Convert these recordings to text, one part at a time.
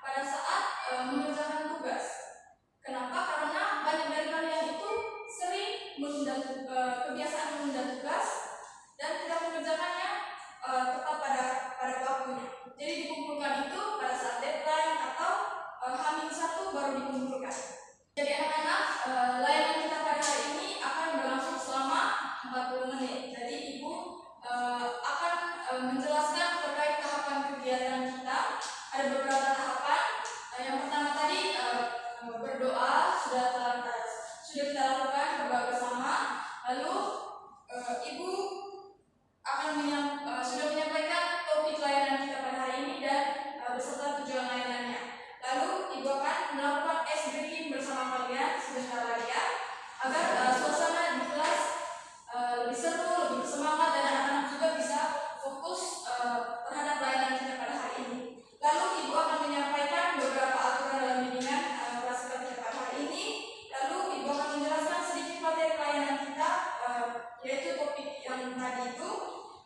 pada saat mengerjakan tugas. Kenapa? Karena banyak dari kalian itu sering kebiasaan menunda tugas dan tidak mengerjakannya tepat pada waktunya. Jadi dikumpulkan itu pada saat deadline atau H-1 baru dikumpulkan. Jadi anak-anak, layanan kita pada hari ini akan berlangsung selama 40 menit. Jadi Ibu akan menjelaskan terkait tahapan kegiatan kita. Ada beberapa tahapan. Yang pertama tadi berdoa sudah kita lakukan berdoa bersama. Lalu Ibu akan sudah menyampaikan topik layanan kita pada hari ini dan beserta tujuan layanannya. Lalu Ibu akan melakukan ice breaking bersama kalian sebentar lagi ya, agar suasana di kelas lebih seru, lebih bersemangat dan anak-anak juga bisa fokus terhadap layanan kita pada hari ini. Lalu Ibu akan menyampaikan beberapa aturan dalam bimbingan kelas kita pada hari ini. Lalu Ibu akan menjelaskan sedikit materi layanan kita, yaitu topik yang tadi itu.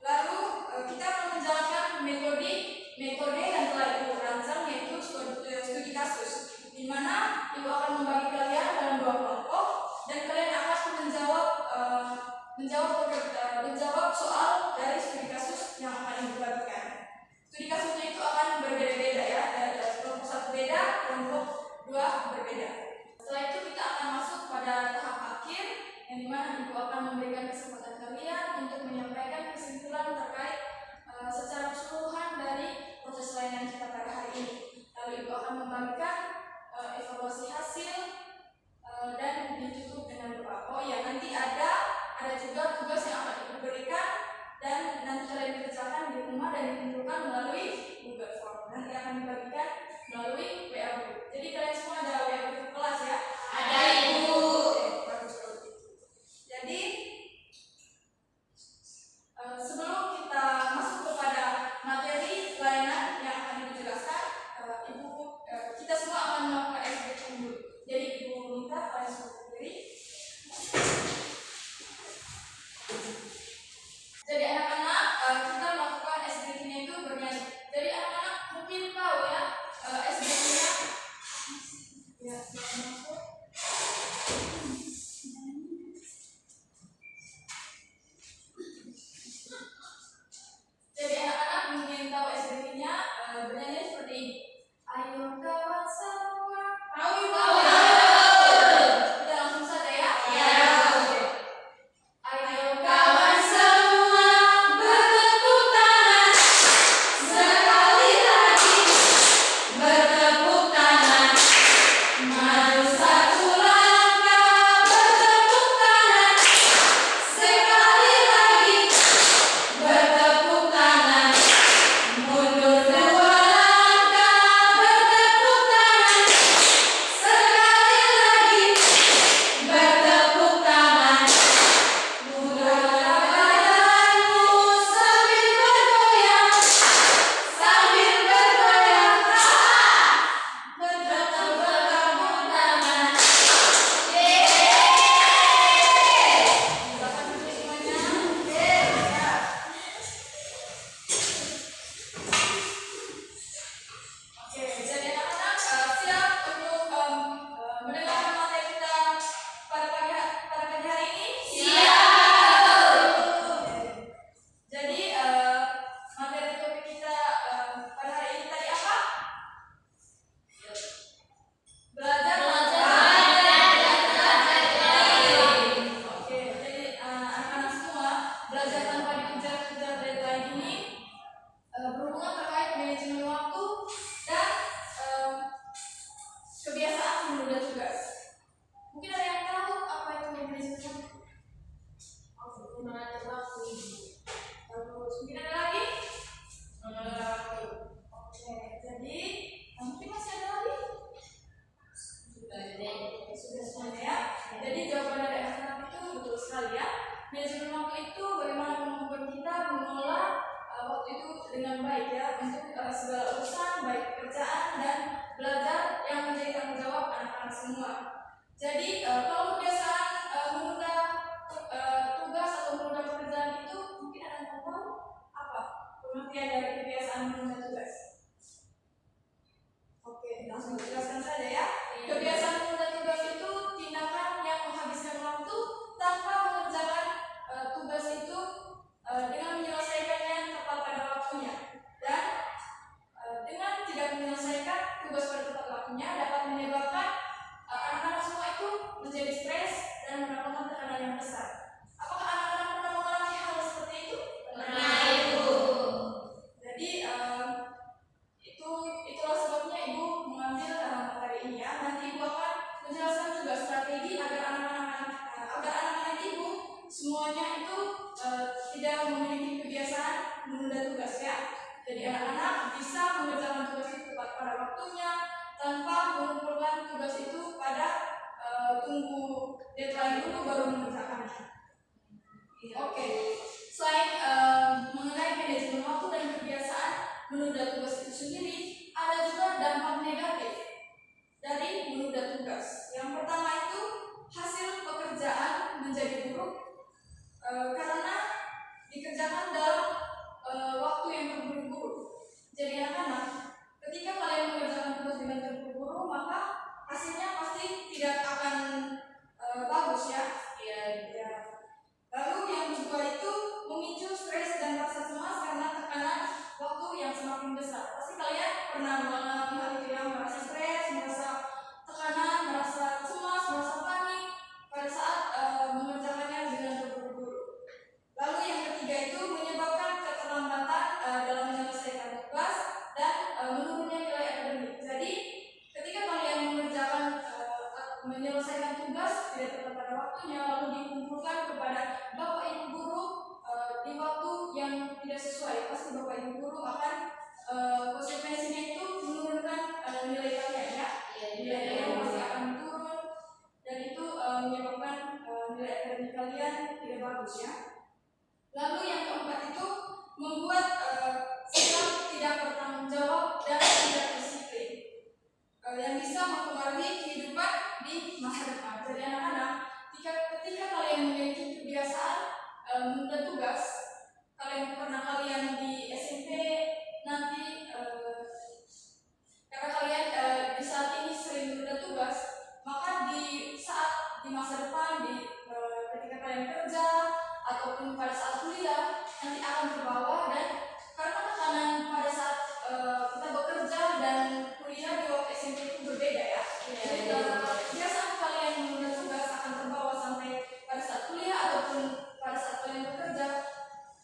Lalu kita akan menjalankan metode yang telah Ibu rancang, yaitu studi kasus, di mana Ibu akan membagi kalian dalam 2 kelompok dan kalian akan menjawab soal dari studi kasus yang akan Ibu bagikan. Studi kasusnya itu akan berbeda-beda ya, kelompok 1 beda, kelompok 2 berbeda. Setelah itu kita akan masuk pada tahap akhir, yang dimana Ibu akan memberikan kesempatan kalian untuk menyampaikan kesimpulan terkait secara keseluruhan dari proses layanan kita pada hari ini. Lalu Ibu akan membagikan evaluasi hasil dan ditutup dengan doa. Oh ya, nanti ada juga tugas yang akan Ibu berikan dan nanti kalian kerjakan di rumah dan dikumpulkan melalui Google Form. Nanti akan dibagikan melalui WA Group. Jadi kalian semua ada WA Group kelas ya? Ada, Ibu. Bagus. Jadi sebelum kita masuk kepada materi layanan yang akan Ibu jelaskan, kita semua akan melakukan SBM dulu. Jadi Ibu minta kalian semua berdiri. Jadi anak-anak, kita melakukan SBM-nya itu bernyanyi. Jadi anak-anak mungkin tahu ya SBM-nya. Ya, masuk. Jadi anak-anak mungkin tahu SBM-nya bernyanyi seperti ini. Ayo kawan semua. Tahu? Kita langsung saja ya. Ya. Ayo Kawan semua bertepuk tangan, sekali lagi bertepuk tangan, maju 1 langkah, bertepuk tangan, sekali lagi bertepuk tangan, mundur 2 langkah, langsung jelaskan saja ya. Kebiasaan menunda tugas itu tindakan yang menghabiskan waktu tanpa mengerjakan tugas itu dengan menyelesaikannya tepat pada waktunya, dan dengan tidak menyelesaikan tugas pada tepat waktunya dapat menyebabkan anak-anak semua itu menjadi stres dan mendapatkan tekanan yang besar. Apakah anak-anak pernah mengalami hal seperti itu? Pernah, Ibu. Jadi itulah sebabnya Ibu mengambil materi ini ya. Nanti Ibu akan menjelaskan juga strategi agar anak-anak Ibu semuanya itu tidak memiliki kebiasaan menunda tugas ya. Jadi anak-anak bisa mengerjakan tugas itu tepat pada waktunya tanpa mengumpulkan tugas itu pada tunggu deadline dulu baru mengerjakannya. Oke. Selain mengenai manajemen waktu dan kebiasaan menunda tugas itu sendiri, ada juga dampak negatif dari menunda tugas. Yang pertama itu hasil pekerjaan menjadi buruk karena dikerjakan dalam waktu yang terburu-buru. Jadi anak-anak, ketika kalian mengerjakan tugas dengan terburu-buru, maka hasilnya pasti tidak akan bagus ya. Ya. Lalu yang kedua itu memicu stres dan rasa cemas karena tekanan waktu yang semakin besar. Pasti kalian pernah mengalami hal itu yang merasa stres, merasa tekanan, merasa cemas, merasa panik pada saat mengerjakannya dengan terburu-buru. Lalu yang ketiga itu menyebabkan keterlambatan dalam menyelesaikan tugas dan menurunnya nilai akademik. Jadi ketika kalian menyelesaikan tugas tidak tepat pada waktunya lalu dikumpulkan kepada Bapak Ibu guru di waktu yang tidak sesuai, pasti Bapak Ibu guru akan konsekuensinya itu menurunkan nilai kalian ya. Nilai kalian pasti akan turun dan itu menyebabkan nilai akademik kalian tidak bagus ya. Lalu yang keempat itu membuat sikap tidak bertanggung jawab dan tidak disiplin yang bisa mempengaruhi kehidupan di masa depan. Jadi anak-anak, ketika kalian memiliki kebiasaan menunda tugas, kalian di SMP nanti karena kalian di saat ini sering menunda tugas, maka di masa depan ketika kalian kerja ataupun pada saat kuliah nanti akan terbawa, dan karena tekanan pada saat kita bekerja dan kuliah di waktu SMP itu berbeda ya. Jadi kebiasaan kalian menunda tugas akan terbawa sampai pada saat kuliah ataupun pada saat kalian bekerja.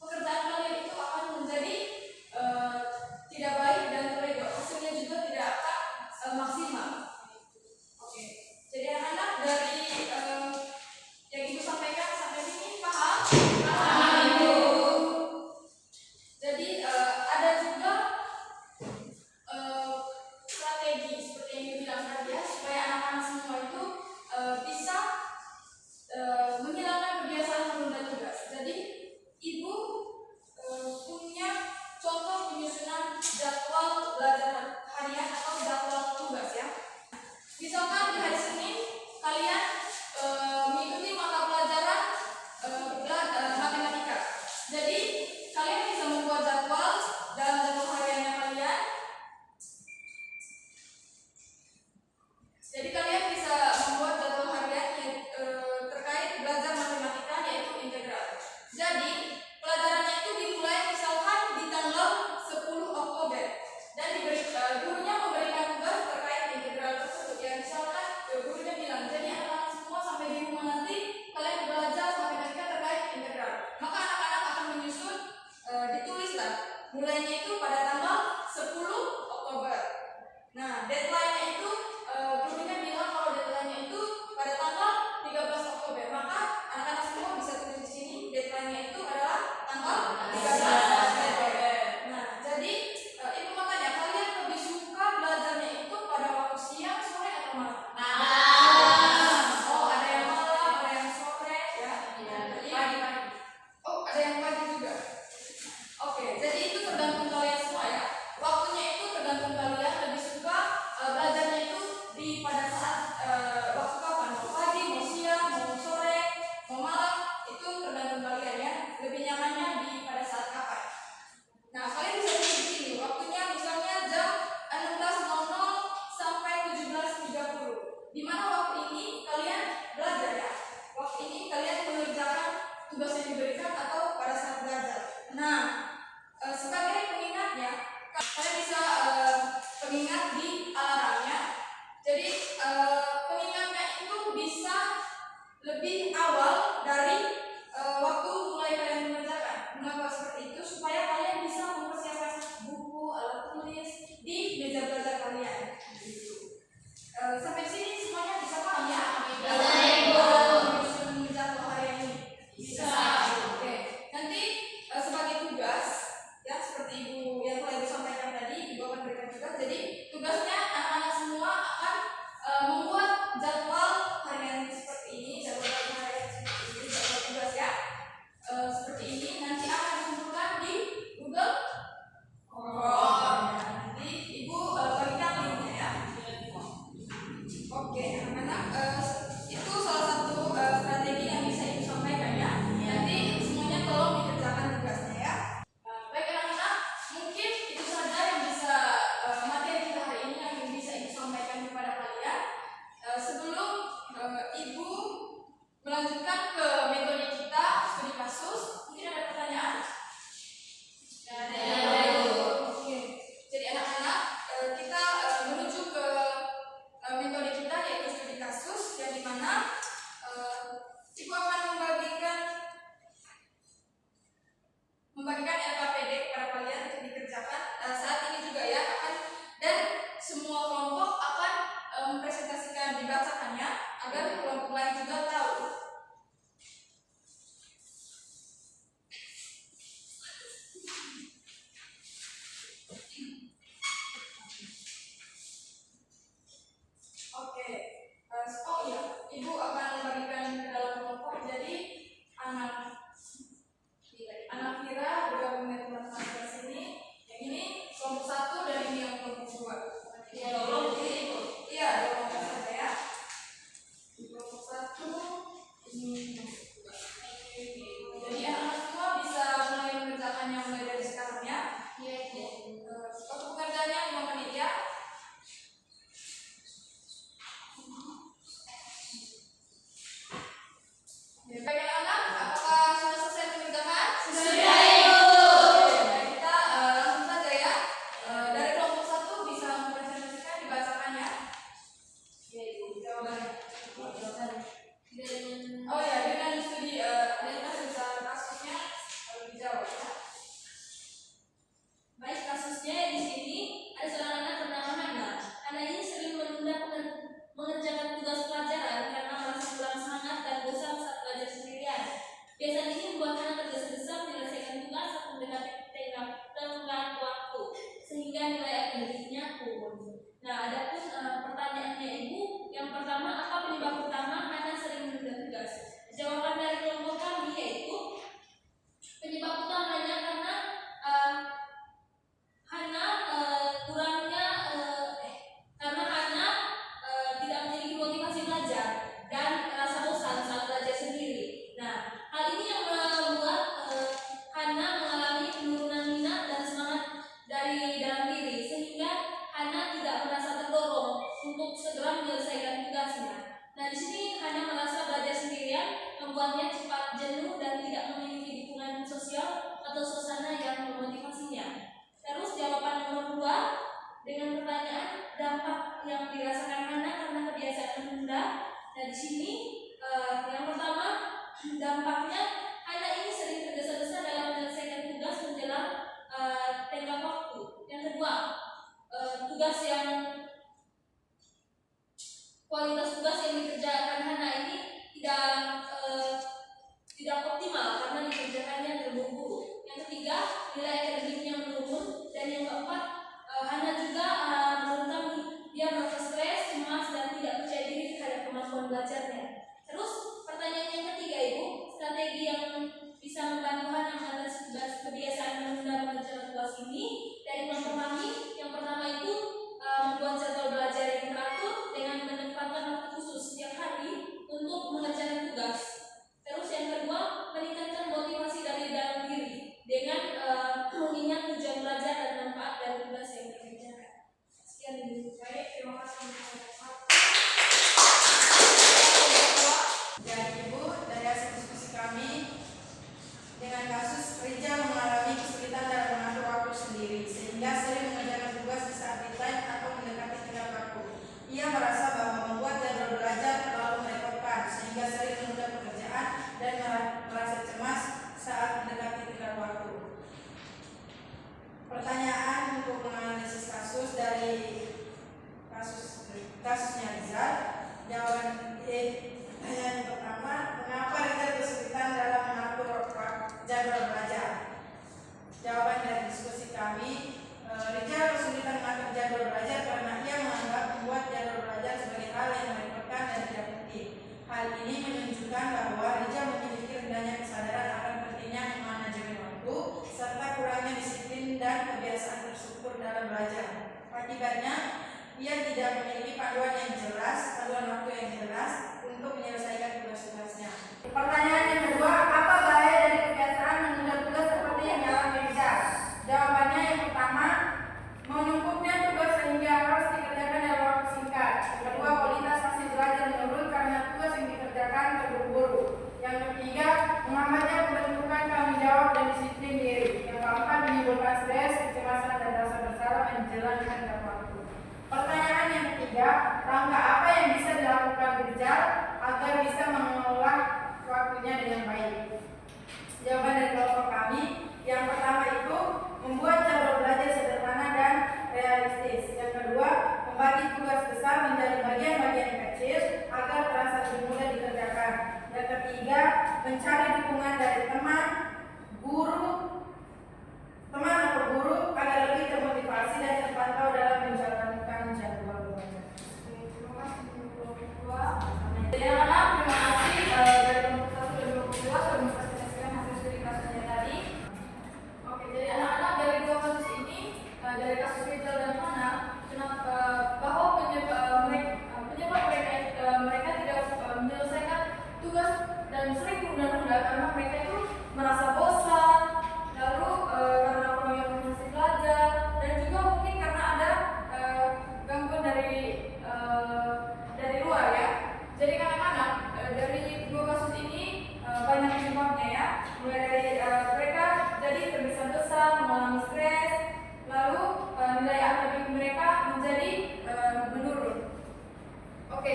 Pekerjaan kalian itu akan menjadi tidak baik dan teledor, hasilnya juga tidak akan maksimal. Oke. Jadi anak-anak dari yang Ibu sampaikan sampai sini paham? Paham, Ibu. Jadi ada juga strategi seperti yang Ibu bilang tadi ya, supaya anak-anak semua itu bisa menghilangkan kebiasaan menunda tugas. Jadi Ibu punya contoh penyusunan jadwal belajar harian atau jadwal tugas ya. Misalkan di hari Senin kalian mengikuti mata pelajaran matematika. Jadi kalian bisa membuat jadwal dalam jadwal hariannya kalian. Jadi kalian bisa Jadi pengingatnya itu bisa lebih awal dari waktu mulai kalian mengerjakan. Mengapa seperti itu? Supaya kalian bisa mempersiapkan buku, alat tulis di meja belajar kalian. Sampai sini semuanya bisa paham ya? Bisa, Ibu. Bisa menjatuh hari ini. Bisa. Oke. Nanti sebagai tugas, ya seperti Ibu yang telah Ibu sampaikan tadi, Ibu akan berikan tugas. Jadi tugasnya anak-anak semua akan membuat jadwal harian seperti ini, jadwal harian seperti ini, jadwal tugas ya. Seperti ini nanti akan dikumpulkan di Google Form. Nanti Ibu bagikan linknya ya. Oke, anak-anak, itu salah satu strategi yang bisa Ibu sampaikan ya. Nanti semuanya tolong dikerjakan tugasnya ya. Baik anak-anak, mungkin itu saja yang bisa materi kita hari ini yang bisa Ibu sampaikan kepada kalian. Sebelum Ibu melanjutkan ke metode kita studi kasus, mungkin ada pertanyaan? Oke. Jadi anak-anak, kita menuju ke metode kita yaitu studi kasus, yang dimana Ibu akan membagikan LKPD kepada kalian untuk dikerjakan saat ini juga ya, dan semua kelompok akan mempresentasikan, dibacakannya agar kelompok lain juga tahu. Oke, oh iya, Ibu akan membagikan ke dalam kelompok. Jadi anak Kira bergabung dengan teman-teman kelas ini. Yang ini kelompok 1 dan ini yang kelompok 2. Ya, kelompok ini, Ibu. Iya, kelompok saja ya. Di kelompok 1 ini kelompok 2. Jadi anak-anak semua bisa mulai mengerjakannya mulai dari sekarang ya. Iya, Ibu. Waktu pekerjaannya 5 menit ya. Baik anak-anak, apakah sudah selesai mengerjakan? Sudah, Ibu. Oke, kita langsung saja ya. Dari kelompok 1 bisa mempresentasikan, dibacakan ya. Iya, Ibu. Jawabannya. Dan Oh ya, dengan studi dengan kasusnya dijawab ya. baik, kasusnya di sini ada seorang anak bernama Hana. Hana ini sering menunda mengerjakan tugas pelajaran karena merasa kurang semangat dan bosan saat belajar sendirian. Biasanya ini membuat Hana tergesa-gesa menyelesaikan tugas atau mendekati tenggang waktu sehingga nilai akademiknya turun. Nah, adapun pertanyaannya Ibu, yang pertama, apa penyebab utama Hana sering menunda tugas? Jawaban dari kelompok kami yaitu penyebab utamanya karena Hana tidak memiliki motivasi belajar dan rasa bosan saat belajar sendiri. Nah, hal ini yang membuat Hana mengalami penurunan minat dan semangat dari dalam diri sehingga Hana tidak merasa terdorong untuk segera menyelesaikan tugasnya. Nah, di sini Hana merasa belajar sendirian membuatnya cepat jenuh dan tidak memiliki dukungan sosial atau suasana yang memotivasinya. Terus jawaban nomor 2 dengan pertanyaan dampak yang dirasakan Hana karena kebiasaan menunda. Nah, di sini yang pertama, dampaknya Hana ini sering tergesa-gesa dalam menyelesaikan tugas menjelang tenggang waktu. Yang kedua, kualitas tugas yang dikerjakan Hana ini tidak optimal karena dikerjakannya terburu-buru. Yang ketiga, nilai akademiknya menurun. Dan yang keempat, Hana juga menurunkan dia merasa stres, cemas, dan tidak percaya diri terhadap kemampuan belajarnya. Terus pertanyaan yang ketiga Ibu, strategi yang bisa membantu Hana mengatasi kebiasaan menunda mengerjakan tugas ini dari memahami. Yang pertama itu membuat jadwal belajar yang teratur dengan menempatkan waktu khusus setiap hari untuk mengerjakan tugas. Terus yang kedua, meningkatkan motivasi dari dalam diri dengan mengingat tujuan belajar dan manfaat dari tugas yang dikerjakan. Sekian Ibu. Baik, terima kasih. Dan Ibu, dari hasil diskusi kami dengan kasus Rija mengalami kesulitan dalam mengatur waktu sendiri sehingga sering mengerjakan tugas di saat deadline atau mendekati tenggat waktu. Ia merasa kasusnya Rizal. Jawaban yang pertama, mengapa Rizal kesulitan dalam mengatur jadwal belajar? Jawaban dari diskusi kami, Rizal kesulitan mengatur jadwal belajar karena ia menganggap membuat jadwal belajar sebagai hal yang merepotkan dan tidak penting. Hal ini menunjukkan bahwa Rizal memiliki rendahnya kesadaran akan pentingnya manajemen waktu serta kurangnya disiplin dan kebiasaan terstruktur dalam belajar. Akibatnya, ia tidak memiliki panduan waktu yang jelas untuk menyelesaikan tugas-tugasnya. Pertanyaan yang kedua, apa bahaya dari kebiasaan menunda tugas seperti yang dialami Rizal? Jawabannya yang pertama, menumpuknya tugas sehingga harus dikerjakan dalam waktu singkat. Yang kedua, kualitas hasil belajar menurun karena tugas yang dikerjakan terburu-buru. Yang ketiga, menghambatnya pembentukan tanggung jawab dan disiplin diri. Yang keempat, menimbulkan stres, kecemasan dan rasa bersalah menjelang tenggat waktu. Pertanyaan yang ketiga, langkah apa yang bisa dilakukan Rizal agar bisa mengelola waktunya dengan baik? Jawaban dari kelompok kami, yang pertama itu membuat jadwal belajar sederhana dan realistis. Yang kedua, membagi tugas besar menjadi bagian-bagian kecil agar terasa lebih mudah dikerjakan. Yang ketiga, mencari dukungan dari teman atau guru agar lebih termotivasi dan terpantau dalam menjalankan jadwal belajar. Terima kasih kelompok 2. Jadi anak-anak, terima kasih dari kelompok 1 dan kelompok 2 sudah mempresentasikan hasil studi kasusnya tadi. Oke, jadi anak-anak dari dua kasus ini, dari kasus Rizal dan Hana, bahwa penyebab mereka tidak menyelesaikan tugas dan sering menunda-nunda karena mereka itu merasa bosan, lalu karena kurangnya motivasi belajar, dan juga mungkin karena ada gangguan dari luar ya. Jadi anak-anak dari dua kasus ini banyak penyebabnya ya, mulai dari mereka jadi tergesa-gesa, mengalami stres, lalu nilai akademik mereka menjadi menurun. Oke,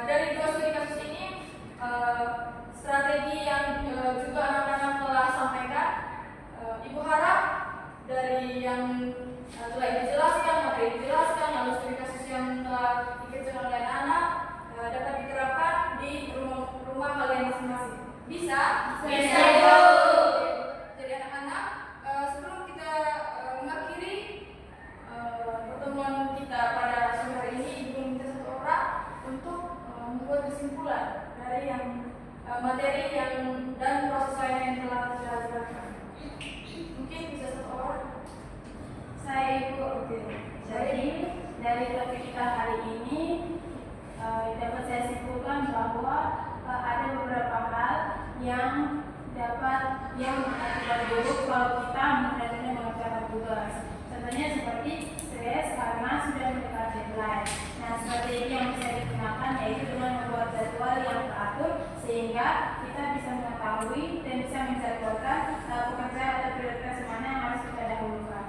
dari dua studi kasus ini strategi yang juga anak-anak telah sampaikan, Ibu harap dari yang telah dijelaskan, materi dijelaskan, lalu studi kasus yang telah dikerjakan oleh anak dapat diterapkan di rumah kalian masing-masing. Bisa? Bisa. Jadi anak-anak, sebelum kita mengakhiri pertemuan kita pada sore hari ini, Ibu minta satu orang untuk membuat kesimpulan dari yang materi dan proses lain yang telah kita jelaskan. Mungkin bisa satu orang. Saya Ibu. Jadi dari topik kita hari ini dapat saya simpulkan bahwa ada beberapa hal yang mengakibatkan buruk kalau kita menunda-nunda mengerjakan tugas. Contohnya seperti stres karena sudah mendekat deadline. Nah, strategi yang bisa digunakan yaitu dengan membuat jadwal yang teratur sehingga kita bisa mengetahui dan bisa menjadwalkan pekerjaan atau prioritas mana yang harus kita dahulukan.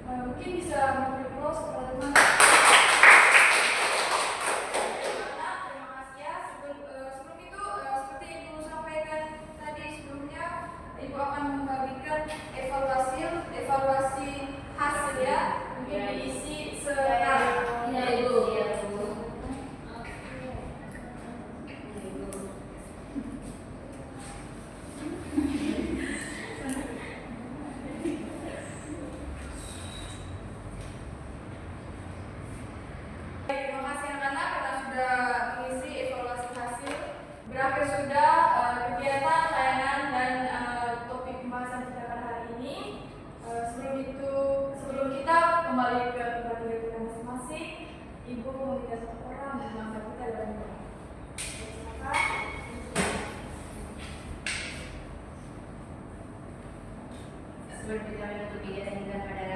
Mungkin bisa memberi close kepada teman. Terima kasih ya. Sebelum itu seperti yang Ibu sampaikan tadi sebelumnya, Ibu akan membagikan evaluasi hasil ya, mungkin diisi sekarang. Ya Ibu. Terima kasih anak-anak karena sudah mengisi evaluasi hasil. Berakhir sudah kegiatan, tayangan dan topik pembahasan kita pada hari ini. Sebelum kita kembali ke tempat duduk kita masing-masing, Ibu meminta satu orang untuk mengangkat kita dalam doa. Silakan. Sebelum kita menutup kegiatan kita pada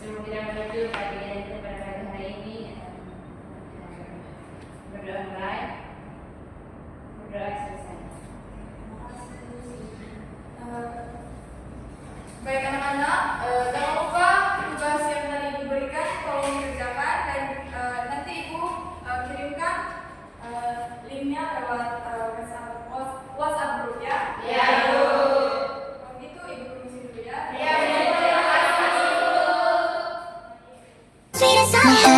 sebelum kita menuju pada kegiatan kita pada pagi hari ini, berdoa mulai, berdoa selesai. Baik anak-anak, jangan lupa tugas yang tadi diberikan tolong dikerjakan dan nanti Ibu kirimkan linknya lewat WhatsApp group ya. Iya, Ibu. Kalau gitu Ibu permisi dulu ya. Iya, terima kasih. sweet as all.